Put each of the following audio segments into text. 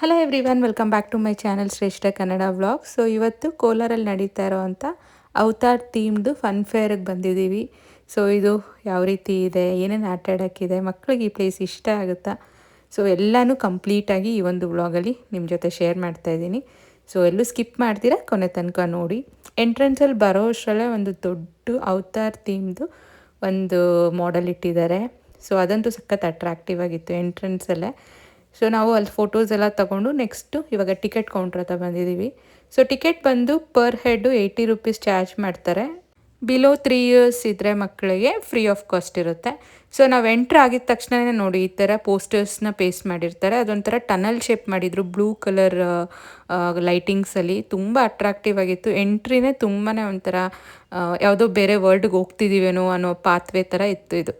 Hello everyone, welcome back to my channel Shreshta Kannada vlog. So ಇವತ್ತು ಕೋಲಾರಲ್ಲಿ ನಡೀತಾ ಇರೋವಂಥ ಅವತಾರ್ ಥೀಮ್ದು ಫನ್ ಫೇರಿಗೆ ಬಂದಿದ್ದೀವಿ. ಸೊ ಇದು ಯಾವ ರೀತಿ ಇದೆ, ಏನೇನು ಆಟ ಆಡೋಕ್ಕಿದೆ, ಮಕ್ಕಳಿಗೆ ಈ ಪ್ಲೇಸ್ ಇಷ್ಟ ಆಗುತ್ತಾ, ಸೊ ಎಲ್ಲನೂ ಕಂಪ್ಲೀಟಾಗಿ ಈ ಒಂದು ವ್ಲಾಗಲ್ಲಿ ನಿಮ್ಮ ಜೊತೆ ಶೇರ್ ಮಾಡ್ತಾಯಿದ್ದೀನಿ. ಸೊ ಎಲ್ಲೂ ಸ್ಕಿಪ್ ಮಾಡ್ತೀರಾ, ಕೊನೆ ತನಕ ನೋಡಿ. ಎಂಟ್ರೆನ್ಸಲ್ಲಿ ಬರೋ ಅಷ್ಟರಲ್ಲೇ ಒಂದು ದೊಡ್ಡ ಅವತಾರ್ ಥೀಮ್ದು ಒಂದು ಮಾಡೆಲ್ ಇಟ್ಟಿದ್ದಾರೆ. ಸೊ ಅದಂತೂ ಸಖತ್ ಅಟ್ರಾಕ್ಟಿವ್ ಆಗಿತ್ತು ಎಂಟ್ರೆನ್ಸಲ್ಲೇ. ಸೊ ನಾವು ಅಲ್ಲಿ ಫೋಟೋಸ್ ಎಲ್ಲ ತೊಗೊಂಡು ನೆಕ್ಸ್ಟು ಇವಾಗ ಟಿಕೆಟ್ ಕೌಂಟ್ರ್ ಹತ್ರ ಬಂದಿದ್ದೀವಿ. ಸೊ ಟಿಕೆಟ್ ಬಂದು ಪರ್ ಹೆಡ್ಡು 80 ರೂಪೀಸ್ ಚಾರ್ಜ್ ಮಾಡ್ತಾರೆ. ಬಿಲೋ 3 ಇಯರ್ಸ್ ಇದ್ದರೆ ಮಕ್ಕಳಿಗೆ ಫ್ರೀ ಆಫ್ ಕಾಸ್ಟ್ ಇರುತ್ತೆ. ಸೊ ನಾವು ಎಂಟ್ರ್ ಆಗಿದ ತಕ್ಷಣವೇ ನೋಡಿ ಈ ಥರ ಪೋಸ್ಟರ್ಸ್ನ ಪೇಸ್ಟ್ ಮಾಡಿರ್ತಾರೆ. ಅದೊಂಥರ ಟನಲ್ ಶೇಪ್ ಮಾಡಿದರು ಬ್ಲೂ ಕಲರ್ ಲೈಟಿಂಗ್ಸಲ್ಲಿ. ತುಂಬ ಅಟ್ರಾಕ್ಟಿವ್ ಆಗಿತ್ತು. ಎಂಟ್ರಿನೇ ತುಂಬಾ ಒಂಥರ ಯಾವುದೋ ಬೇರೆ ವರ್ಲ್ಡ್ಗೆ ಹೋಗ್ತಿದ್ದೀವೇನೋ ಅನ್ನೋ ಪಾತ್ವೇ ಥರ ಇತ್ತು ಇದು.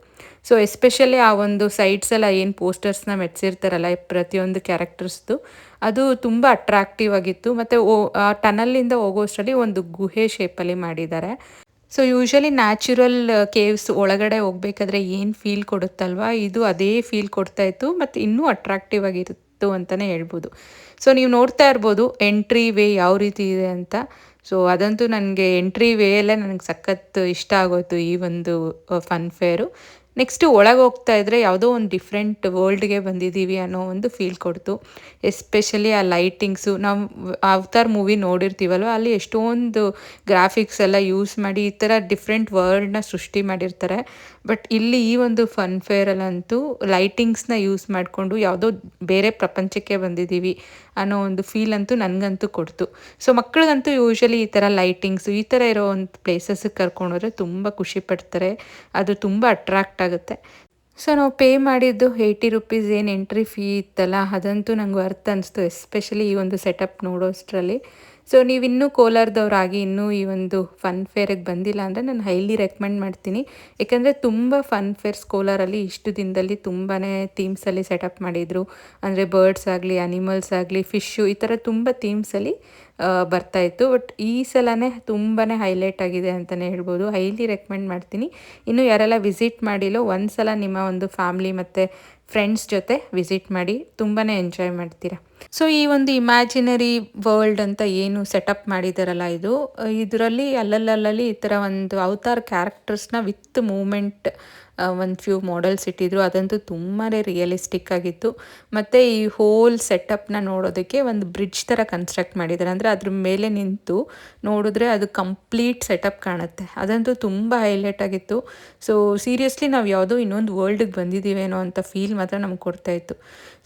ಸೊ ಎಸ್ಪೆಷಲಿ ಆ ಒಂದು ಸೈಡ್ಸೆಲ್ಲ ಏನು ಪೋಸ್ಟರ್ಸ್ನ ಮೆಟ್ಸಿರ್ತಾರಲ್ಲ ಪ್ರತಿಯೊಂದು ಕ್ಯಾರೆಕ್ಟರ್ಸ್ದು, ಅದು ತುಂಬ ಅಟ್ರಾಕ್ಟಿವ್ ಆಗಿತ್ತು. ಮತ್ತು ಆ ಟನಲ್ಲಿಂದ ಹೋಗೋಷ್ಟರಲ್ಲಿ ಒಂದು ಗುಹೆ ಶೇಪಲ್ಲಿ ಮಾಡಿದ್ದಾರೆ. ಸೊ ಯೂಶ್ವಲಿ ನ್ಯಾಚುರಲ್ ಕೇವ್ಸ್ ಒಳಗಡೆ ಹೋಗ್ಬೇಕಾದ್ರೆ ಏನು ಫೀಲ್ ಕೊಡುತ್ತಲ್ವ, ಇದು ಅದೇ ಫೀಲ್ ಕೊಡ್ತಾಯಿತ್ತು ಮತ್ತು ಇನ್ನೂ ಅಟ್ರಾಕ್ಟಿವ್ ಆಗಿತ್ತು ಅಂತಲೇ ಹೇಳ್ಬೋದು. ಸೊ ನೀವು ನೋಡ್ತಾ ಇರ್ಬೋದು ಎಂಟ್ರಿ ವೇ ಯಾವ ರೀತಿ ಇದೆ ಅಂತ. ಸೊ ಅದಂತೂ ನನಗೆ ಎಂಟ್ರಿ ವೇಯಲ್ಲೇ ನನಗೆ ಸಖತ್ ಇಷ್ಟ ಆಗೋಯ್ತು ಈ ಒಂದು ಫನ್ ಫೇರು. ನೆಕ್ಸ್ಟು ಒಳಗೆ ಹೋಗ್ತಾ ಇದ್ದರೆ ಯಾವುದೋ ಒಂದು ಡಿಫ್ರೆಂಟ್ ವರ್ಲ್ಡ್ಗೆ ಬಂದಿದ್ದೀವಿ ಅನ್ನೋ ಒಂದು ಫೀಲ್ ಕೊಡ್ತು. ಎಸ್ಪೆಷಲಿ ಆ ಲೈಟಿಂಗ್ಸು, ನಾವು ಅವತಾರ್ ಮೂವಿ ನೋಡಿರ್ತೀವಲ್ವ, ಅಲ್ಲಿ ಎಷ್ಟೊಂದು ಗ್ರಾಫಿಕ್ಸ್ ಎಲ್ಲ ಯೂಸ್ ಮಾಡಿ ಈ ಥರ ಡಿಫ್ರೆಂಟ್ ವರ್ಲ್ಡ್ನ ಸೃಷ್ಟಿ ಮಾಡಿರ್ತಾರೆ. ಬಟ್ ಇಲ್ಲಿ ಈ ಒಂದು ಫನ್ ಫೇರಲ್ಲಂತೂ ಲೈಟಿಂಗ್ಸ್ನ ಯೂಸ್ ಮಾಡಿಕೊಂಡು ಯಾವುದೋ ಬೇರೆ ಪ್ರಪಂಚಕ್ಕೆ ಬಂದಿದ್ದೀವಿ ಅನ್ನೋ ಒಂದು ಫೀಲ್ ಅಂತೂ ನನಗಂತೂ ಕೊಡ್ತು. ಸೊ ಮಕ್ಕಳಿಗಂತೂ ಯೂಶ್ವಲಿ ಈ ಥರ ಲೈಟಿಂಗ್ಸು ಈ ಥರ ಇರೋ ಒಂದು ಪ್ಲೇಸಸ್ಗೆ ಕರ್ಕೊಂಡೋದ್ರೆ ತುಂಬ ಖುಷಿ ಪಡ್ತಾರೆ. ಅದು ತುಂಬ ಅಟ್ರಾಕ್ಟ್ ಆಗುತ್ತೆ. ಸೊ ನಾವು ಪೇ ಮಾಡಿದ್ದು 80 ರೂಪೀಸ್ ಏನು ಎಂಟ್ರಿ ಫೀ ಇತ್ತಲ್ಲ, ಅದಂತೂ ನಂಗೆ ವರ್ತ್ ಅನಿಸ್ತು, ಎಸ್ಪೆಷಲಿ ಈ ಒಂದು ಸೆಟಪ್ ನೋಡೋಷ್ಟರಲ್ಲಿ. ಸೊ ನೀವಿನ್ನೂ ಕೋಲಾರದವರಾಗಿ ಇನ್ನೂ ಈ ಒಂದು ಫನ್ ಫೇರಿಗೆ ಬಂದಿಲ್ಲ ಅಂದರೆ ನಾನು ಹೈಲಿ ರೆಕಮೆಂಡ್ ಮಾಡ್ತೀನಿ. ಏಕೆಂದರೆ ತುಂಬ ಫನ್ ಫೇರ್ಸ್ ಕೋಲಾರಲ್ಲಿ ಇಷ್ಟು ದಿನದಲ್ಲಿ ತುಂಬಾ ಥೀಮ್ಸಲ್ಲಿ ಸೆಟಪ್ ಮಾಡಿದರು. ಅಂದರೆ ಬರ್ಡ್ಸ್ ಆಗಲಿ, ಅನಿಮಲ್ಸ್ ಆಗಲಿ, ಫಿಶ್ಶು, ಈ ಥರ ತುಂಬ ಥೀಮ್ಸಲ್ಲಿ ಬರ್ತಾಯಿತ್ತು. ಬಟ್ ಈ ಸಲನೇ ತುಂಬಾ ಹೈಲೈಟ್ ಆಗಿದೆ ಅಂತಲೇ ಹೇಳ್ಬೋದು. ಹೈಲಿ ರೆಕಮೆಂಡ್ ಮಾಡ್ತೀನಿ. ಇನ್ನು ಯಾರೆಲ್ಲ ವಿಸಿಟ್ ಮಾಡಿಲ್ಲೋ ಒಂದು ಸಲ ನಿಮ್ಮ ಒಂದು ಫ್ಯಾಮ್ಲಿ ಮತ್ತು ಫ್ರೆಂಡ್ಸ್ ಜೊತೆ ವಿಸಿಟ್ ಮಾಡಿ, ತುಂಬಾ ಎಂಜಾಯ್ ಮಾಡ್ತೀರಾ. ಸೊ ಈ ಒಂದು ಇಮ್ಯಾಜಿನರಿ ವರ್ಲ್ಡ್ ಅಂತ ಏನು ಸೆಟಪ್ ಮಾಡಿದಾರಲ್ಲ, ಇದರಲ್ಲಿ ಅಲ್ಲಲ್ಲಿ ಈ ಥರ ಒಂದು ಅವತಾರ್ ಕ್ಯಾರೆಕ್ಟರ್ಸ್ನ ವಿತ್ ಮೂಮೆಂಟ್ ಒಂದು ಫ್ಯೂ ಮಾಡೆಲ್ಸ್ ಇಟ್ಟಿದ್ರು. ಅದಂತೂ ತುಂಬಾ ರಿಯಲಿಸ್ಟಿಕ್ ಆಗಿತ್ತು. ಮತ್ತು ಈ ಹೋಲ್ ಸೆಟಪ್ನ ನೋಡೋದಕ್ಕೆ ಒಂದು ಬ್ರಿಡ್ಜ್ ಥರ ಕನ್ಸ್ಟ್ರಕ್ಟ್ ಮಾಡಿದ್ದಾರೆ. ಅಂದರೆ ಅದ್ರ ಮೇಲೆ ನಿಂತು ನೋಡಿದ್ರೆ ಅದು ಕಂಪ್ಲೀಟ್ ಸೆಟಪ್ ಕಾಣುತ್ತೆ. ಅದಂತೂ ತುಂಬ ಹೈಲೈಟ್ ಆಗಿತ್ತು. ಸೊ ಸೀರಿಯಸ್ಲಿ ನಾವು ಯಾವುದೋ ಇನ್ನೊಂದು ವರ್ಲ್ಡಿಗೆ ಬಂದಿದ್ದೀವೇನೋ ಅಂತ ಫೀಲ್ ಮಾತ್ರ ನಮ್ಗೆ ಕೊಡ್ತಾಯಿತ್ತು.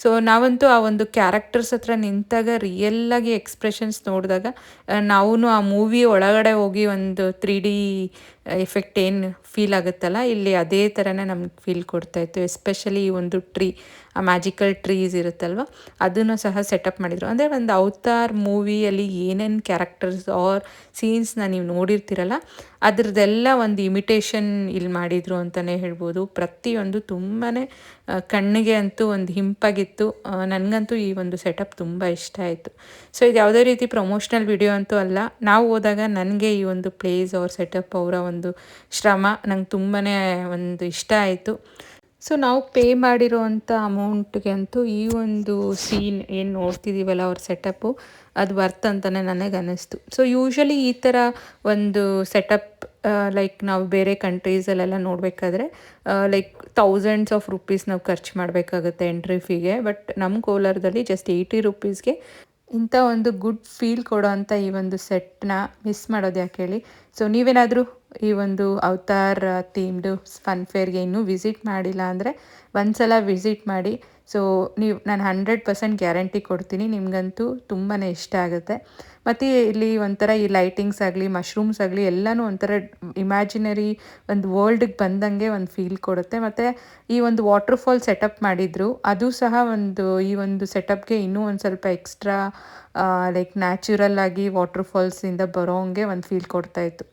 ಸೊ ನಾವಂತೂ ಆ ಒಂದು ಕ್ಯಾರೆಕ್ಟರ್ಸ್ ಹತ್ರ ನಿಂತಾಗ ರಿಯಲ್ಲಾಗಿ ಎಕ್ಸ್ಪ್ರೆಷನ್ಸ್ ನೋಡಿದಾಗ ನಾವೂ ಆ ಮೂವಿ ಒಳಗಡೆ ಹೋಗಿ ಒಂದು 3D ಎಫೆಕ್ಟ್ ಏನು ಫೀಲ್ ಆಗುತ್ತಲ್ಲ, ಇಲ್ಲಿ ಅದೇ ಥರನೇ ನಮ್ಗೆ ಫೀಲ್ ಕೊಡ್ತಾಯಿತ್ತು. ಎಸ್ಪೆಷಲಿ ಈ ಒಂದು ಟ್ರೀ, ಆ ಮ್ಯಾಜಿಕಲ್ ಟ್ರೀಸ್ ಇರುತ್ತಲ್ವ, ಅದನ್ನು ಸಹ ಸೆಟಪ್ ಮಾಡಿದರು. ಅಂದರೆ ಒಂದು ಅವತಾರ್ ಮೂವಿಯಲ್ಲಿ ಏನೇನು ಕ್ಯಾರೆಕ್ಟರ್ಸ್ ಆರ್ ಸೀನ್ಸ್ನ ನೀವು ನೋಡಿರ್ತೀರಲ್ಲ, ಅದ್ರದ್ದೆಲ್ಲ ಒಂದು ಇಮಿಟೇಷನ್ ಇಲ್ಲಿ ಮಾಡಿದರು ಅಂತಲೇ ಹೇಳ್ಬೋದು. ಪ್ರತಿಯೊಂದು ತುಂಬಾ ಕಣ್ಣಿಗೆ ಅಂತೂ ಒಂದು ಹಿಂಪಾಗಿತ್ತು. ನನಗಂತೂ ಈ ಒಂದು ಸೆಟಪ್ ತುಂಬ ಇಷ್ಟ ಆಯಿತು. ಸೊ ಇದು ಯಾವುದೇ ರೀತಿ ಪ್ರಮೋಷ್ನಲ್ ವಿಡಿಯೋ ಅಂತೂ ಅಲ್ಲ. ನಾವು ಹೋದಾಗ ನನಗೆ ಈ ಒಂದು ಪ್ಲೇಸ್ ಅವ್ರ ಸೆಟಪ್, ಅವರ ಒಂದು ಶ್ರಮ ನಂಗೆ ತುಂಬಾ ಒಂದು ಇಷ್ಟ ಆಯಿತು. ಸೊ ನಾವು ಪೇ ಮಾಡಿರೋವಂಥ ಅಮೌಂಟ್ಗೆ ಅಂತೂ ಈ ಒಂದು ಸೀನ್ ಏನು ನೋಡ್ತಿದ್ದೀವಲ್ಲ ಅವ್ರ ಸೆಟಪ್ಪು, ಅದು ವರ್ತ್ ಅಂತಲೇ ನನಗೆ ಅನ್ನಿಸ್ತು. ಸೊ ಯೂಶ್ವಲಿ ಈ ಥರ ಒಂದು ಸೆಟಪ್ ಲೈಕ್ ನಾವು ಬೇರೆ ಕಂಟ್ರೀಸಲ್ಲೆಲ್ಲ ನೋಡಬೇಕಾದ್ರೆ ಲೈಕ್ ಥೌಸಂಡ್ಸ್ ಆಫ್ ರುಪೀಸ್ ನಾವು ಖರ್ಚು ಮಾಡಬೇಕಾಗುತ್ತೆ ಎಂಟ್ರಿ ಫೀಗೆ. ಬಟ್ ನಮ್ಮ ಕೋಲಾರದಲ್ಲಿ ಜಸ್ಟ್ 80 ರುಪೀಸ್ಗೆ ಇಂಥ ಒಂದು ಗುಡ್ ಫೀಲ್ ಕೊಡೋ ಅಂಥ ಈ ಒಂದು ಸೆಟ್ನ ಮಿಸ್ ಮಾಡೋದು ಯಾಕೆ ಹೇಳಿ. ಸೊ ನೀವೇನಾದರೂ ಈ ಒಂದು ಅವತಾರ್ ಥೀಮ್ಡು ಫನ್ ಫೇರ್ಗೆ ಇನ್ನೂ ವಿಸಿಟ್ ಮಾಡಿಲ್ಲ ಅಂದರೆ ಒಂದ್ಸಲ ವಿಸಿಟ್ ಮಾಡಿ. ಸೊ ನಾನು 100% ಗ್ಯಾರಂಟಿ ಕೊಡ್ತೀನಿ, ನಿಮಗಂತೂ ತುಂಬಾ ಇಷ್ಟ ಆಗುತ್ತೆ. ಮತ್ತು ಇಲ್ಲಿ ಒಂಥರ ಈ ಲೈಟಿಂಗ್ಸ್ ಆಗಲಿ ಮಶ್ರೂಮ್ಸ್ ಆಗಲಿ ಎಲ್ಲನೂ ಒಂಥರ ಇಮ್ಯಾಜಿನರಿ ಒಂದು ವರ್ಲ್ಡಿಗೆ ಬಂದಂಗೆ ಒಂದು ಫೀಲ್ ಕೊಡುತ್ತೆ. ಮತ್ತು ಈ ಒಂದು ವಾಟರ್ ಫಾಲ್ ಸೆಟಪ್ ಮಾಡಿದ್ರು, ಅದು ಸಹ ಈ ಒಂದು ಸೆಟಪ್ಗೆ ಇನ್ನೂ ಒಂದು ಸ್ವಲ್ಪ ಎಕ್ಸ್ಟ್ರಾ ಲೈಕ್ ನ್ಯಾಚುರಲ್ ಆಗಿ ವಾಟರ್ ಫಾಲ್ಸಿಂದ ಬರೋಂಗೆ ಒಂದು ಫೀಲ್ ಕೊಡ್ತಾಯಿತ್ತು.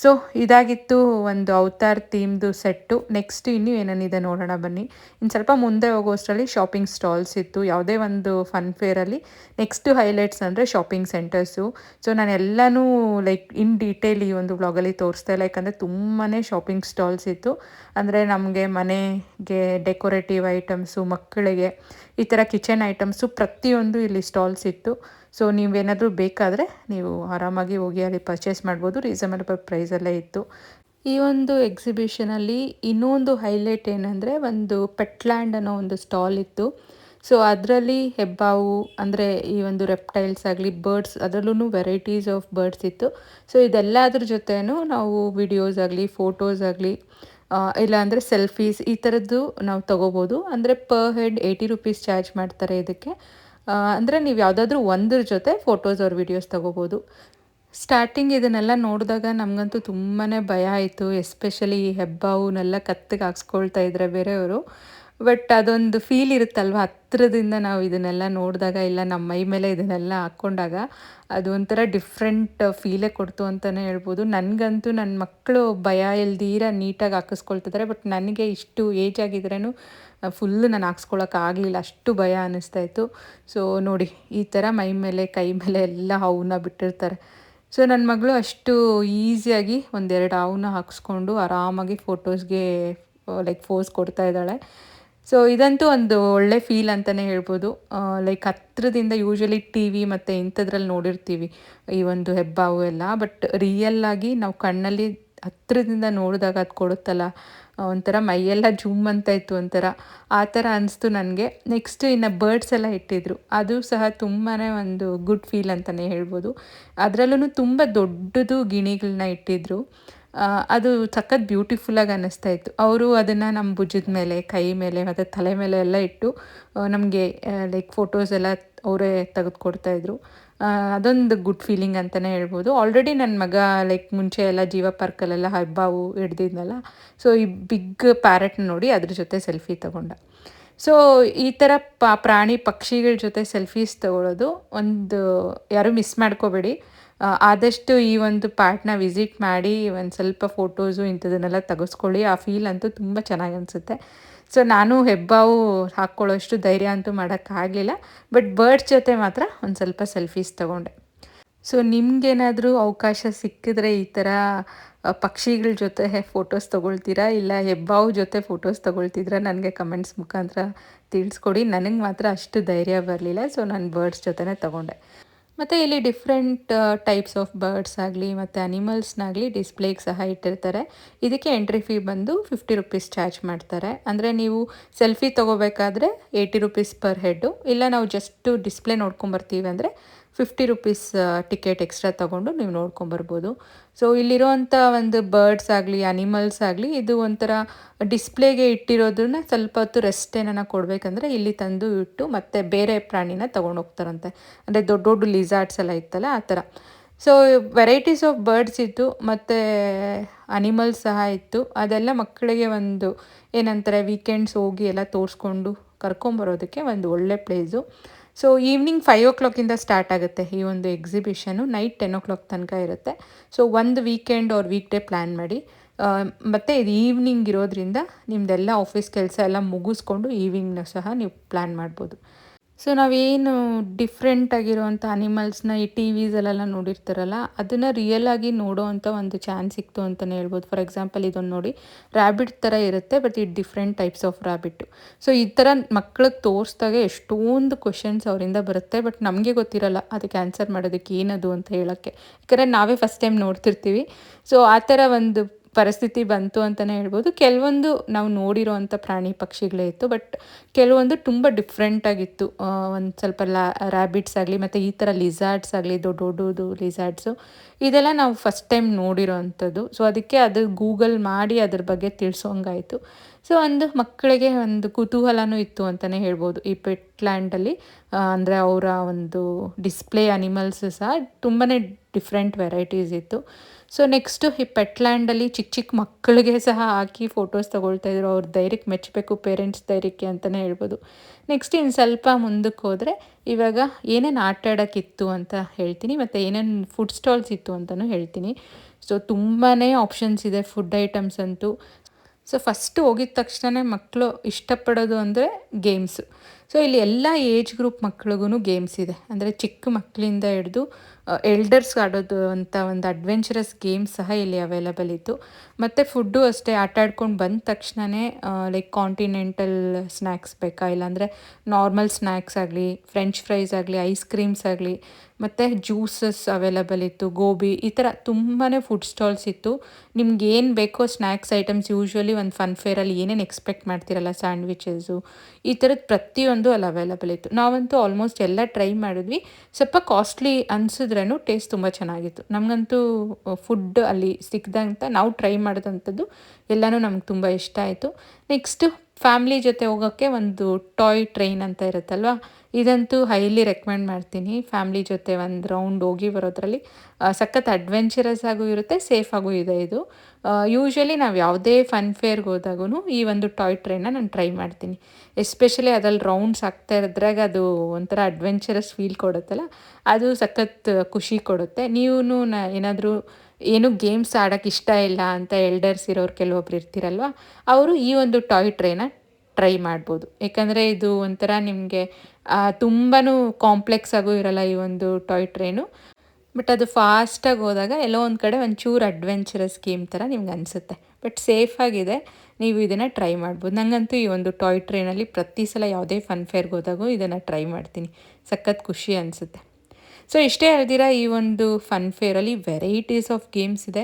ಸೊ ಇದಾಗಿತ್ತು ಒಂದು ಅವತಾರ್ ಥೀಮ್ದು ಸೆಟ್ಟು. ನೆಕ್ಸ್ಟ್ ಇನ್ನೂ ಏನೇನಿದೆ ನೋಡೋಣ ಬನ್ನಿ. ಇನ್ನು ಸ್ವಲ್ಪ ಮುಂದೆ ಹೋಗೋಷ್ಟರಲ್ಲಿ ಶಾಪಿಂಗ್ ಸ್ಟಾಲ್ಸ್ ಇತ್ತು ಯಾವುದೇ ಒಂದು ಫನ್ ಫೇರಲ್ಲಿ. ನೆಕ್ಸ್ಟು ಹೈಲೈಟ್ಸ್ ಅಂದರೆ ಶಾಪಿಂಗ್ ಸೆಂಟರ್ಸು. ಸೊ ನಾನು ಎಲ್ಲನೂ ಲೈಕ್ ಇನ್ ಡೀಟೇಲ್ ಈ ಒಂದು ವ್ಲಾಗಲ್ಲಿ ತೋರಿಸ್ತಾ ಇಲ್ಲ, ಯಾಕಂದರೆ ತುಂಬಾ ಶಾಪಿಂಗ್ ಸ್ಟಾಲ್ಸ್ ಇತ್ತು. ಅಂದರೆ ನಮಗೆ ಮನೆಗೆ ಡೆಕೋರೇಟಿವ್ ಐಟಮ್ಸು, ಮಕ್ಕಳಿಗೆ ಈ ಥರ ಕಿಚನ್ ಐಟಮ್ಸು ಪ್ರತಿಯೊಂದು ಇಲ್ಲಿ ಸ್ಟಾಲ್ಸ್ ಇತ್ತು. ಸೊ ನೀವೇನಾದರೂ ಬೇಕಾದರೆ ನೀವು ಆರಾಮಾಗಿ ಹೋಗಿ ಅಲ್ಲಿ ಪರ್ಚೇಸ್ ಮಾಡ್ಬೋದು, ರೀಸನಬಲ್ ಪ್ರೈಸಲ್ಲೇ ಇತ್ತು. ಈ ಒಂದು ಎಕ್ಸಿಬಿಷನಲ್ಲಿ ಇನ್ನೊಂದು ಹೈಲೈಟ್ ಏನಂದರೆ ಒಂದು ಪೆಟ್ಲ್ಯಾಂಡ್ ಅನ್ನೋ ಒಂದು ಸ್ಟಾಲ್ ಇತ್ತು. ಸೊ ಅದರಲ್ಲಿ ಹೆಬ್ಬಾವು ಅಂದರೆ ಈ ಒಂದು ರೆಪ್ಟೈಲ್ಸ್ ಆಗಲಿ ಬರ್ಡ್ಸ್, ಅದರಲ್ಲೂ ವೆರೈಟೀಸ್ ಆಫ್ ಬರ್ಡ್ಸ್ ಇತ್ತು. ಸೊ ಇದೆಲ್ಲದ್ರ ಜೊತೆನೂ ನಾವು ವಿಡಿಯೋಸ್ ಆಗಲಿ ಫೋಟೋಸ್ ಆಗಲಿ ಇಲ್ಲಾಂದರೆ ಸೆಲ್ಫೀಸ್ ಈ ಥರದ್ದು ನಾವು ತೊಗೋಬೋದು. ಅಂದರೆ ಪರ್ ಹೆಡ್ 80 ರುಪೀಸ್ ಚಾರ್ಜ್ ಮಾಡ್ತಾರೆ ಇದಕ್ಕೆ. ಅಂದರೆ ನೀವು ಯಾವುದಾದ್ರೂ ಒಂದ್ರ ಜೊತೆ ಫೋಟೋಸ್ ಆರ್ ವಿಡಿಯೋಸ್ ತೊಗೋಬೋದು. ಸ್ಟಾರ್ಟಿಂಗ್ ಇದನ್ನೆಲ್ಲ ನೋಡಿದಾಗ ನಮಗಂತೂ ತುಂಬಾ ಭಯ ಆಯಿತು, ಎಸ್ಪೆಷಲಿ ಈ ಹೆಬ್ಬಾವುನೆಲ್ಲ ಕತ್ತಿಗೆ ಹಾಕ್ಸ್ಕೊಳ್ತಾ ಇದ್ದಾರೆ ಬೇರೆಯವರು. ಬಟ್ ಅದೊಂದು ಫೀಲ್ ಇರುತ್ತಲ್ವ, ಹತ್ತಿರದಿಂದ ನಾವು ಇದನ್ನೆಲ್ಲ ನೋಡಿದಾಗ ಇಲ್ಲ ನಮ್ಮ ಮೈ ಮೇಲೆ ಇದನ್ನೆಲ್ಲ ಹಾಕ್ಕೊಂಡಾಗ ಅದು ಒಂಥರ ಡಿಫ್ರೆಂಟ್ ಫೀಲೇ ಕೊಡ್ತು ಅಂತಲೇ ಹೇಳ್ಬೋದು. ನನಗಂತೂ ನನ್ನ ಮಕ್ಕಳು ಭಯ ಇಲ್ದಿರ ನೀಟಾಗಿ ಹಾಕಿಸ್ಕೊಳ್ತಿದ್ದಾರೆ. ಬಟ್ ನನಗೆ ಇಷ್ಟು ಏಜ್ ಆಗಿದ್ರೂ ಫುಲ್ಲು ನಾನು ಹಾಕ್ಸ್ಕೊಳಕ್ಕಾಗಲಿಲ್ಲ, ಅಷ್ಟು ಭಯ ಅನ್ನಿಸ್ತಾಯಿತ್ತು. ಸೊ ನೋಡಿ ಈ ಥರ ಮೈ ಮೇಲೆ ಕೈ ಮೇಲೆ ಎಲ್ಲ ಹಾವನ್ನ ಬಿಟ್ಟಿರ್ತಾರೆ. ಸೊ ನನ್ನ ಮಗಳು ಅಷ್ಟು ಈಸಿಯಾಗಿ ಒಂದೆರಡು ಹಾವನ್ನ ಹಾಕ್ಸ್ಕೊಂಡು ಆರಾಮಾಗಿ ಫೋಟೋಸ್ಗೆ ಲೈಕ್ ಫೋಸ್ ಕೊಡ್ತಾ ಇದ್ದಾಳೆ. ಸೊ ಇದಂತೂ ಒಂದು ಒಳ್ಳೆ ಫೀಲ್ ಅಂತಲೇ ಹೇಳ್ಬೋದು. ಲೈಕ್ ಹತ್ತಿರದಿಂದ ಯೂಶ್ವಲಿ ಟಿ ವಿ ಮತ್ತು ಇಂಥದ್ರಲ್ಲಿ ನೋಡಿರ್ತೀವಿ ಈ ಒಂದು ಹೆಬ್ಬಾವು ಎಲ್ಲ. ಬಟ್ ರಿಯಲ್ಲಾಗಿ ನಾವು ಕಣ್ಣಲ್ಲಿ ಹತ್ತಿರದಿಂದ ನೋಡಿದಾಗ ಅದು ಕೊಡುತ್ತಲ್ಲ, ಒಂಥರ ಮೈಯೆಲ್ಲ ಜುಮ್ ಅಂತ ಇತ್ತು, ಒಂಥರ ಆ ಥರ ಅನಿಸ್ತು ನನಗೆ. ನೆಕ್ಸ್ಟ್ ಇನ್ನು ಬರ್ಡ್ಸ್ ಎಲ್ಲ ಇಟ್ಟಿದ್ರು, ಅದು ಸಹ ತುಂಬಾ ಒಂದು ಗುಡ್ ಫೀಲ್ ಅಂತಲೇ ಹೇಳ್ಬೋದು. ಅದರಲ್ಲೂ ತುಂಬ ದೊಡ್ಡದು ಗಿಣಿಗಳನ್ನ ಇಟ್ಟಿದ್ರು. ಅದು ಸಖತ್ ಬ್ಯೂಟಿಫುಲ್ಲಾಗಿ ಅನ್ನಿಸ್ತಾ ಇತ್ತು. ಅವರು ಅದನ್ನು ನಮ್ಮ ಭುಜದ ಮೇಲೆ, ಕೈ ಮೇಲೆ ಮತ್ತು ತಲೆ ಮೇಲೆ ಎಲ್ಲ ಇಟ್ಟು ನಮಗೆ ಲೈಕ್ ಫೋಟೋಸ್ ಎಲ್ಲ ಅವರೇ ತೆಗೆದುಕೊಡ್ತಾಯಿದ್ರು. ಅದೊಂದು ಗುಡ್ ಫೀಲಿಂಗ್ ಅಂತಲೇ ಹೇಳ್ಬೋದು. ಆಲ್ರೆಡಿ ನನ್ನ ಮಗ ಲೈಕ್ ಮುಂಚೆ ಎಲ್ಲ ಜೀವ ಪಾರ್ಕಲ್ಲೆಲ್ಲ ಹೆಬ್ಬಾವು ಹಿಡ್ದಿದ್ನಲ್ಲ, ಸೊ ಈ ಬಿಗ್ ಪ್ಯಾರೆಟ್ನ ನೋಡಿ ಅದ್ರ ಜೊತೆ ಸೆಲ್ಫಿ ತಗೊಂಡ. ಸೊ ಈ ಥರ ಪ್ರಾಣಿ ಪಕ್ಷಿಗಳ ಜೊತೆ ಸೆಲ್ಫೀಸ್ ತಗೊಳ್ಳೋದು ಒಂದು ಯಾರೂ ಮಿಸ್ ಮಾಡ್ಕೋಬೇಡಿ. ಆದಷ್ಟು ಈ ಒಂದು ಪಾರ್ಟ್ನ ವಿಸಿಟ್ ಮಾಡಿ ಒಂದು ಸ್ವಲ್ಪ ಫೋಟೋಸು ಇಂಥದನ್ನೆಲ್ಲ ತೆಗೆಸ್ಕೊಳ್ಳಿ. ಆ ಫೀಲ್ ಅಂತೂ ತುಂಬ ಚೆನ್ನಾಗಿ ಅನಿಸುತ್ತೆ. ಸೊ ನಾನು ಹೆಬ್ಬಾವು ಹಾಕ್ಕೊಳ್ಳೋಷ್ಟು ಧೈರ್ಯ ಅಂತೂ ಮಾಡೋಕ್ಕಾಗಲಿಲ್ಲ, ಬಟ್ ಬರ್ಡ್ಸ್ ಜೊತೆ ಮಾತ್ರ ಒಂದು ಸ್ವಲ್ಪ ಸೆಲ್ಫೀಸ್ ತೊಗೊಂಡೆ. ಸೊ ನಿಮಗೇನಾದರೂ ಅವಕಾಶ ಸಿಕ್ಕಿದ್ರೆ ಈ ಥರ ಪಕ್ಷಿಗಳ ಜೊತೆ ಫೋಟೋಸ್ ತೊಗೊಳ್ತೀರಾ, ಇಲ್ಲ ಹೆಬ್ಬಾವು ಜೊತೆ ಫೋಟೋಸ್ ತೊಗೊಳ್ತಿದ್ರೆ ನನಗೆ ಕಮೆಂಟ್ಸ್ ಮುಖಾಂತರ ತಿಳಿಸ್ಕೊಡಿ. ನನಗೆ ಮಾತ್ರ ಅಷ್ಟು ಧೈರ್ಯ ಬರಲಿಲ್ಲ, ಸೊ ನಾನು ಬರ್ಡ್ಸ್ ಜೊತೆನೇ ತೊಗೊಂಡೆ. ಮತ್ತು ಇಲ್ಲಿ ಡಿಫ್ರೆಂಟ್ ಟೈಪ್ಸ್ ಆಫ್ ಬರ್ಡ್ಸ್ ಆಗಲಿ ಮತ್ತು ಅನಿಮಲ್ಸ್ನಾಗಲಿ ಡಿಸ್ಪ್ಲೇಗೆ ಸಹ ಇಟ್ಟಿರ್ತಾರೆ. ಇದಕ್ಕೆ ಎಂಟ್ರಿ ಫೀ ಬಂದು 50 ರುಪೀಸ್ ಚಾರ್ಜ್ ಮಾಡ್ತಾರೆ. ಅಂದರೆ ನೀವು ಸೆಲ್ಫಿ ತೊಗೋಬೇಕಾದ್ರೆ 80 ರುಪೀಸ್ ಪರ್ ಹೆಡ್ಡು, ಇಲ್ಲ ನಾವು ಜಸ್ಟು ಡಿಸ್ಪ್ಲೇ ನೋಡ್ಕೊಂಬರ್ತೀವಿ ಅಂದರೆ 50 ರುಪೀಸ್ ಟಿಕೆಟ್ ಎಕ್ಸ್ಟ್ರಾ ತೊಗೊಂಡು ನೀವು ನೋಡ್ಕೊಂಬರ್ಬೋದು. ಸೊ ಇಲ್ಲಿರೋವಂಥ ಒಂದು ಬರ್ಡ್ಸ್ ಆಗಲಿ ಅನಿಮಲ್ಸ್ ಆಗಲಿ ಇದು ಒಂಥರ ಡಿಸ್ಪ್ಲೇಗೆ ಇಟ್ಟಿರೋದನ್ನ ಸ್ವಲ್ಪ ಹೊತ್ತು ರೆಸ್ಟ್ ಏನಾನ ಕೊಡಬೇಕಂದ್ರೆ ಇಲ್ಲಿ ತಂದು ಇಟ್ಟು ಮತ್ತೆ ಬೇರೆ ಪ್ರಾಣಿನ ತೊಗೊಂಡೋಗ್ತಾರಂತೆ. ಅಂದರೆ ದೊಡ್ಡ ದೊಡ್ಡ ಲಿಸಾರ್ಡ್ಸ್ ಎಲ್ಲ ಇತ್ತಲ್ಲ ಆ ಥರ. ಸೊ ವೆರೈಟೀಸ್ ಆಫ್ ಬರ್ಡ್ಸ್ ಇತ್ತು ಮತ್ತು ಅನಿಮಲ್ಸ್ ಸಹ ಇತ್ತು. ಅದೆಲ್ಲ ಮಕ್ಕಳಿಗೆ ಒಂದು ಏನಂತಾರೆ ವೀಕೆಂಡ್ಸ್ ಹೋಗಿ ಎಲ್ಲ ತೋರಿಸ್ಕೊಂಡು ಕರ್ಕೊಂಬರೋದಕ್ಕೆ ಒಂದು ಒಳ್ಳೆ place. So evening 5 o'clock start ಆಗುತ್ತೆ ಈ ಒಂದು ಎಕ್ಸಿಬಿಷನು, ನೈಟ್ 10 o'clock ತನಕ ಇರುತ್ತೆ. ಸೊ ಒಂದು weekend or week day plan ಮಾಡಿ. ಮತ್ತು ಇದು ಈವ್ನಿಂಗ್ ಇರೋದ್ರಿಂದ ನಿಮ್ಮದೆಲ್ಲ ಆಫೀಸ್ ಕೆಲಸ ಎಲ್ಲ ಮುಗಿಸ್ಕೊಂಡು ಈವ್ನಿಂಗ್ನ ಸಹ ನೀವು ಪ್ಲ್ಯಾನ್ ಮಾಡ್ಬೋದು. ಸೊ ನಾವೇನು ಡಿಫ್ರೆಂಟ್ ಆಗಿರುವಂಥ ಅನಿಮಲ್ಸ್‌ನ ಈ ಟಿವಿಸಲ್ಲೆಲ್ಲ ನೋಡಿರ್ತಾರಲ್ಲ, ಅದನ್ನು ರಿಯಲ್ ಆಗಿ ನೋಡೋವಂಥ ಒಂದು ಚಾನ್ಸ್ ಸಿಕ್ತು ಅಂತಲೇ ಹೇಳ್ಬೋದು. ಫಾರ್ ಎಕ್ಸಾಂಪಲ್ ಇದೊಂದು ನೋಡಿ, ರ್ಯಾಬಿಟ್ ಥರ ಇರುತ್ತೆ, ಬಟ್ ಇದು different types of rabbit. So ಈ ಥರ ಮಕ್ಳಿಗೆ ತೋರಿಸ್ದಾಗ ಎಷ್ಟೊಂದು ಕ್ವೆಶನ್ಸ್ ಅವರಿಂದ ಬರುತ್ತೆ, ಬಟ್ ನಮಗೆ ಗೊತ್ತಿರಲ್ಲ ಅದಕ್ಕೆ ಆನ್ಸರ್ ಮಾಡೋದಕ್ಕೆ ಏನದು ಅಂತ ಹೇಳೋಕ್ಕೆ. ಯಾಕಂದರೆ ನಾವೇ ಫಸ್ಟ್ ಟೈಮ್ ನೋಡ್ತಿರ್ತೀವಿ. ಸೊ ಆ ಥರ ಒಂದು ಪರಿಸ್ಥಿತಿ ಬಂತು ಅಂತಲೇ ಹೇಳ್ಬೋದು. ಕೆಲವೊಂದು ನಾವು ನೋಡಿರೋವಂಥ ಪ್ರಾಣಿ ಪಕ್ಷಿಗಳೇ ಇತ್ತು, ಬಟ್ ಕೆಲವೊಂದು ತುಂಬ ಡಿಫ್ರೆಂಟಾಗಿತ್ತು. ಒಂದು ಸ್ವಲ್ಪ ರ್ಯಾಬಿಟ್ಸ್ ಆಗಲಿ ಮತ್ತು ಈ ಥರ ಲಿಸಾರ್ಡ್ಸ್ ಆಗಲಿ, ದೊಡ್ಡ ದೊಡ್ಡದು ಲಿಸಾರ್ಡ್ಸು, ಇದೆಲ್ಲ ನಾವು ಫಸ್ಟ್ ಟೈಮ್ ನೋಡಿರೋ ಅಂಥದ್ದು. ಸೊ ಅದಕ್ಕೆ ಅದು ಗೂಗಲ್ ಮಾಡಿ ಅದ್ರ ಬಗ್ಗೆ ತಿಳಿಸೋಂಗಾಯಿತು. ಸೊ ಒಂದು ಮಕ್ಕಳಿಗೆ ಒಂದು ಕುತೂಹಲನೂ ಇತ್ತು ಅಂತಲೇ ಹೇಳ್ಬೋದು. ಈ ಪೆಟ್ಲ್ಯಾಂಡಲ್ಲಿ ಅಂದರೆ ಅವರ ಒಂದು ಡಿಸ್ಪ್ಲೇ ಅನಿಮಲ್ಸ್ ಸಹ ತುಂಬಾ ಡಿಫ್ರೆಂಟ್ ವೆರೈಟೀಸ್ ಇತ್ತು. ಸೊ ನೆಕ್ಸ್ಟು ಈ ಪೆಟ್ಲ್ಯಾಂಡಲ್ಲಿ ಚಿಕ್ಕ ಚಿಕ್ಕ ಮಕ್ಕಳಿಗೆ ಸಹ ಹಾಕಿ ಫೋಟೋಸ್ ತೊಗೊಳ್ತಾಯಿದ್ರು. ಅವ್ರ ಧೈರ್ಯಕ್ಕೆ ಮೆಚ್ಚಬೇಕು, ಪೇರೆಂಟ್ಸ್ ಧೈರ್ಯಕ್ಕೆ ಅಂತಲೇ ಹೇಳ್ಬೋದು. ನೆಕ್ಸ್ಟ್ ಇನ್ನು ಸ್ವಲ್ಪ ಮುಂದಕ್ಕೆ ಹೋದರೆ ಇವಾಗ ಏನೇನು ಆಟ ಆಡೋಕ್ಕಿತ್ತು ಅಂತ ಹೇಳ್ತೀನಿ, ಮತ್ತು ಏನೇನು ಫುಡ್ ಸ್ಟಾಲ್ಸ್ ಇತ್ತು ಅಂತಲೂ ಹೇಳ್ತೀನಿ. ಸೊ ತುಂಬಾ ಆಪ್ಷನ್ಸ್ ಇದೆ ಫುಡ್ ಐಟಮ್ಸ್ ಅಂತೂ. ಸೊ ಫಸ್ಟು ಹೋಗಿದ ತಕ್ಷಣ ಮಕ್ಕಳು ಇಷ್ಟಪಡೋದು ಅಂದರೆ ಗೇಮ್ಸು. ಸೊ ಇಲ್ಲಿ ಎಲ್ಲ ಏಜ್ ಗ್ರೂಪ್ ಮಕ್ಳಿಗೂ ಗೇಮ್ಸ್ ಇದೆ. ಅಂದರೆ ಚಿಕ್ಕ ಮಕ್ಕಳಿಂದ ಹಿಡಿದು ಎಲ್ಡರ್ಸ್ ಆಡೋದು ಅಂತ ಒಂದು ಅಡ್ವೆಂಚರಸ್ ಗೇಮ್ಸ್ ಸಹ ಇಲ್ಲಿ ಅವೈಲಬಲ್ ಇತ್ತು. ಮತ್ತು ಫುಡ್ಡು ಅಷ್ಟೇ, ಆಟ ಆಡ್ಕೊಂಡು ಬಂದ ತಕ್ಷಣವೇ ಲೈಕ್ ಕಾಂಟಿನೆಂಟಲ್ ಸ್ನ್ಯಾಕ್ಸ್ ಬೇಕಾ, ಇಲ್ಲಾಂದರೆ ನಾರ್ಮಲ್ ಸ್ನ್ಯಾಕ್ಸ್ ಆಗಲಿ, ಫ್ರೆಂಚ್ ಫ್ರೈಸ್ ಆಗಲಿ, ಐಸ್ ಕ್ರೀಮ್ಸ್ ಆಗಲಿ, ಮತ್ತು ಜ್ಯೂಸಸ್ ಅವೈಲಬಲ್ ಇತ್ತು, ಗೋಬಿ, ಈ ಥರ ತುಂಬಾ ಫುಡ್ ಸ್ಟಾಲ್ಸ್ ಇತ್ತು. ನಿಮ್ಗೆ ಏನು ಬೇಕೋ ಸ್ನ್ಯಾಕ್ಸ್ ಐಟಮ್ಸ್, ಯೂಶ್ವಲಿ ಒಂದು ಫನ್ ಫೇರಲ್ಲಿ ಏನೇನು ಎಕ್ಸ್ಪೆಕ್ಟ್ ಮಾಡ್ತಿರಲ್ಲ, ಸ್ಯಾಂಡ್ವಿಚಸ್ಸು, ಈ ಥರದ್ದು ಪ್ರತಿಯೊಂದು ಅಲ್ಲಿ ಅವೈಲಬಲ್ ಇತ್ತು. ನಾವಂತೂ ಆಲ್ಮೋಸ್ಟ್ ಎಲ್ಲ ಟ್ರೈ ಮಾಡಿದ್ವಿ. ಸ್ವಲ್ಪ ಕಾಸ್ಟ್ಲಿ ಅನಿಸಿದ್ರೂ ಟೇಸ್ಟ್ ತುಂಬ ಚೆನ್ನಾಗಿತ್ತು. ನಮಗಂತೂ ಫುಡ್ ಅಲ್ಲಿ ಸಿಕ್ಕಿದಂಥ ನಾವು ಟ್ರೈ ಮಾಡಿದಂಥದ್ದು ಎಲ್ಲನೂ ನಮ್ಗೆ ತುಂಬ ಇಷ್ಟ ಆಯಿತು. ನೆಕ್ಸ್ಟು ಫ್ಯಾಮ್ಲಿ ಜೊತೆ ಹೋಗೋಕ್ಕೆ ಒಂದು ಟಾಯ್ ಟ್ರೈನ್ ಅಂತ ಇರುತ್ತಲ್ವ, ಇದಂತೂ ಹೈಲಿ ರೆಕಮೆಂಡ್ ಮಾಡ್ತೀನಿ. ಫ್ಯಾಮ್ಲಿ ಜೊತೆ ಒಂದು ರೌಂಡ್ ಹೋಗಿ ಬರೋದ್ರಲ್ಲಿ ಸಖತ್ ಅಡ್ವೆಂಚರಸ್ ಆಗೂ ಇರುತ್ತೆ, ಸೇಫಾಗೂ ಇದೆ ಇದು. ಯೂಶ್ವಲಿ ನಾವು ಯಾವುದೇ ಫನ್ ಫೇರ್ಗೆ ಹೋದಾಗೂ ಈ ಒಂದು ಟಾಯ್ ಟ್ರೈನ್ನ ನಾನು ಟ್ರೈ ಮಾಡ್ತೀನಿ. ಎಸ್ಪೆಷಲಿ ಅದ್ರಲ್ಲಿ ರೌಂಡ್ಸ್ ಆಗ್ತಾ ಇದ್ರಾಗ ಅದು ಒಂಥರ ಅಡ್ವೆಂಚರಸ್ ಫೀಲ್ ಕೊಡುತ್ತಲ್ಲ, ಅದು ಸಖತ್ ಖುಷಿ ಕೊಡುತ್ತೆ. ನೀವು ಏನಾದರೂ ಏನು ಗೇಮ್ಸ್ ಆಡೋಕ್ಕೆ ಇಷ್ಟ ಇಲ್ಲ ಅಂತ ಎಲ್ಡರ್ಸ್ ಇರೋರು ಕೆಲವೊಬ್ರು ಇರ್ತಿರಲ್ವ, ಅವರು ಈ ಒಂದು ಟಾಯ್ ಟ್ರೈನ ಟ್ರೈ ಮಾಡ್ಬೋದು. ಯಾಕಂದರೆ ಇದು ಒಂಥರ ನಿಮಗೆ ತುಂಬಾ ಕಾಂಪ್ಲೆಕ್ಸ್ ಆಗೂ ಇರಲ್ಲ ಈ ಒಂದು ಟಾಯ್ ಟ್ರೈನು, ಬಟ್ ಅದು ಫಾಸ್ಟಾಗಿ ಹೋದಾಗ ಎಲ್ಲೋ ಒಂದು ಕಡೆ ಒಂಚೂರು ಅಡ್ವೆಂಚರಸ್ ಗೇಮ್ ಥರ ನಿಮ್ಗೆ ಅನಿಸುತ್ತೆ. ಬಟ್ ಸೇಫಾಗಿದೆ, ನೀವು ಇದನ್ನು ಟ್ರೈ ಮಾಡ್ಬೋದು. ನನಗಂತೂ ಈ ಒಂದು ಟಾಯ್ ಟ್ರೈನಲ್ಲಿ ಪ್ರತಿ ಸಲ ಯಾವುದೇ ಫನ್ ಫೇರ್ಗೆ ಹೋದಾಗೂ ಇದನ್ನು ಟ್ರೈ ಮಾಡ್ತೀನಿ. ಸಖತ್ ಖುಷಿ ಅನಿಸುತ್ತೆ. ಸೊ ಇಷ್ಟೇ ಹೇಳ್ದಿರ, ಈ ಒಂದು ಫನ್ ಫೇರಲ್ಲಿ ವೆರೈಟೀಸ್ ಆಫ್ ಗೇಮ್ಸ್ ಇದೆ.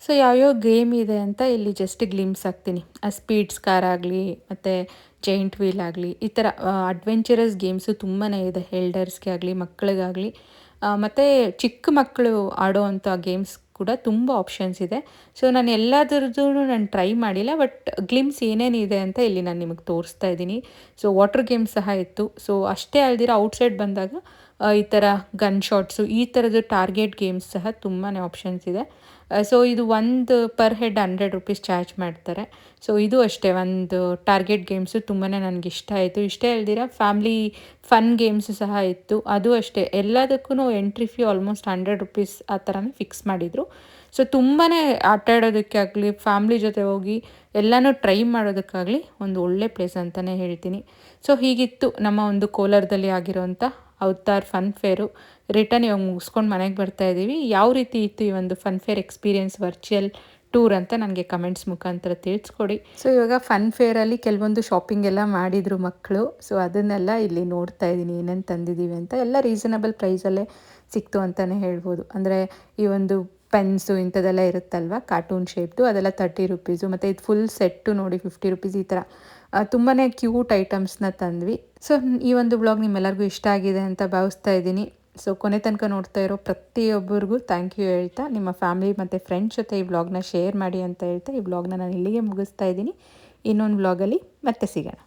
ಸೊ ಯಾವ್ಯಾವ ಗೇಮ್ ಇದೆ ಅಂತ ಇಲ್ಲಿ ಜಸ್ಟ್ ಗ್ಲಿಮ್ಸ್ ಹಾಕ್ತೀನಿ. ಸ್ಪೀಡ್ಸ್ ಕಾರ್ ಆಗಲಿ, ಮತ್ತು ಜೈಂಟ್ ವೀಲ್ ಆಗಲಿ, ಈ ಥರ ಅಡ್ವೆಂಚರಸ್ ಗೇಮ್ಸು ತುಂಬಾ ಇದೆ. ಎಲ್ಡರ್ಸ್ಗೆ ಆಗಲಿ, ಮಕ್ಕಳಿಗಾಗಲಿ, ಮತ್ತು ಚಿಕ್ಕ ಮಕ್ಕಳು ಆಡೋ ಅಂಥ ಗೇಮ್ಸ್ ಕೂಡ ತುಂಬ ಆಪ್ಷನ್ಸ್ ಇದೆ. ಸೊ ನಾನು ಎಲ್ಲದರದ್ದು ನಾನು ಟ್ರೈ ಮಾಡಿಲ್ಲ, ಬಟ್ ಗ್ಲಿಮ್ಸ್ ಏನೇನಿದೆ ಅಂತ ಇಲ್ಲಿ ನಾನು ನಿಮಗೆ ತೋರಿಸ್ತಾ ಇದ್ದೀನಿ. ಸೊ ವಾಟರ್ ಗೇಮ್ಸ್ ಸಹ ಇತ್ತು. ಸೊ ಅಷ್ಟೇ ಅಲ್ದಿರ ಔಟ್ಸೈಡ್ ಬಂದಾಗ ಈ ಥರ ಗನ್ ಶಾಟ್ಸು, ಈ ಥರದ್ದು ಟಾರ್ಗೆಟ್ ಗೇಮ್ಸ್ ಸಹ ತುಂಬಾ ಆಪ್ಷನ್ಸ್ ಇದೆ. ಸೊ ಇದು ಒಂದು ಪರ್ ಹೆಡ್ 100 ರೂಪೀಸ್ ಚಾರ್ಜ್ ಮಾಡ್ತಾರೆ. ಸೊ ಇದು ಅಷ್ಟೇ ಒಂದು ಟಾರ್ಗೆಟ್ ಗೇಮ್ಸು ತುಂಬಾ ನನಗೆ ಇಷ್ಟ ಆಯಿತು. ಇಷ್ಟೇ ಅಲ್ದಿರ ಫ್ಯಾಮ್ಲಿ ಫನ್ ಗೇಮ್ಸು ಸಹ ಇತ್ತು. ಅದು ಅಷ್ಟೇ, ಎಲ್ಲದಕ್ಕೂ ಎಂಟ್ರಿ ಫೀ ಆಲ್ಮೋಸ್ಟ್ 100 ರೂಪೀಸ್ ಆ ಥರನೇ ಫಿಕ್ಸ್ ಮಾಡಿದರು. ಸೊ ತುಂಬಾ ಆಟ ಆಡೋದಕ್ಕೆ ಆಗಲಿ, ಫ್ಯಾಮ್ಲಿ ಜೊತೆ ಹೋಗಿ ಎಲ್ಲನೂ ಟ್ರೈ ಮಾಡೋದಕ್ಕಾಗಲಿ ಒಂದು ಒಳ್ಳೆ ಪ್ಲೇಸ್ ಅಂತಲೇ ಹೇಳ್ತೀನಿ. ಸೊ ಹೀಗಿತ್ತು ನಮ್ಮ ಒಂದು ಕೋಲಾರದಲ್ಲಿ ಆಗಿರೋಂಥ ಅವತಾರ್ ಫನ್ ಫೇರು. ರಿಟರ್ನ್ ಇವಾಗ ಮುಗಿಸ್ಕೊಂಡು ಮನೆಗೆ ಬರ್ತಾಯಿದ್ದೀವಿ. ಯಾವ ರೀತಿ ಇತ್ತು ಈ ಒಂದು fun fair experience, virtual tour ಅಂತ ನನಗೆ ಕಮೆಂಟ್ಸ್ ಮುಖಾಂತರ ತಿಳಿಸ್ಕೊಡಿ. ಸೊ ಇವಾಗ ಫನ್ ಫೇರಲ್ಲಿ ಕೆಲವೊಂದು ಶಾಪಿಂಗ್ ಎಲ್ಲ ಮಾಡಿದರು ಮಕ್ಕಳು. ಸೊ ಅದನ್ನೆಲ್ಲ ಇಲ್ಲಿ ನೋಡ್ತಾ ಇದ್ದೀನಿ ಏನೇನು ತಂದಿದ್ದೀವಿ ಅಂತ. ಎಲ್ಲ ರೀಸನಬಲ್ ಪ್ರೈಸಲ್ಲೇ ಸಿಕ್ತು ಅಂತಲೇ ಹೇಳ್ಬೋದು. ಅಂದರೆ ಈ ಒಂದು ಪೆನ್ಸು ಇಂಥದ್ದೆಲ್ಲ ಇರುತ್ತಲ್ವ, ಕಾರ್ಟೂನ್ ಶೇಪ್ದು, ಅದೆಲ್ಲ 30 ರೂಪೀಸು, ಮತ್ತು ಇದು ಫುಲ್ ಸೆಟ್ಟು ನೋಡಿ 50 ರೂಪೀಸ್. ಈ ಥರ ತುಂಬಾ ಕ್ಯೂಟ್ ಐಟಮ್ಸ್ನ ತಂದ್ವಿ. ಸೊ ಈ ಒಂದು ವ್ಲಾಗ್ ನಿಮ್ಮೆಲ್ಲರಿಗೂ ಇಷ್ಟ ಆಗಿದೆ ಅಂತ ಭಾವಿಸ್ತಾ ಇದ್ದೀನಿ. ಸೊ ಕೊನೆ ತನಕ ನೋಡ್ತಾ ಇರೋ ಪ್ರತಿಯೊಬ್ಬರಿಗೂ ಥ್ಯಾಂಕ್ ಯು ಹೇಳ್ತಾ, ನಿಮ್ಮ ಫ್ಯಾಮಿಲಿ ಮತ್ತು ಫ್ರೆಂಡ್ಸ್ ಜೊತೆ ಈ ವ್ಲಾಗ್ನ ಶೇರ್ ಮಾಡಿ ಅಂತ ಹೇಳ್ತಾ ಈ ವ್ಲಾಗ್ನ ನಾನು ಇಲ್ಲಿಗೆ ಮುಗಿಸ್ತಾ ಇದ್ದೀನಿ. ಇನ್ನೊಂದು ವ್ಲಾಗಲ್ಲಿ ಮತ್ತೆ ಸಿಗೋಣ.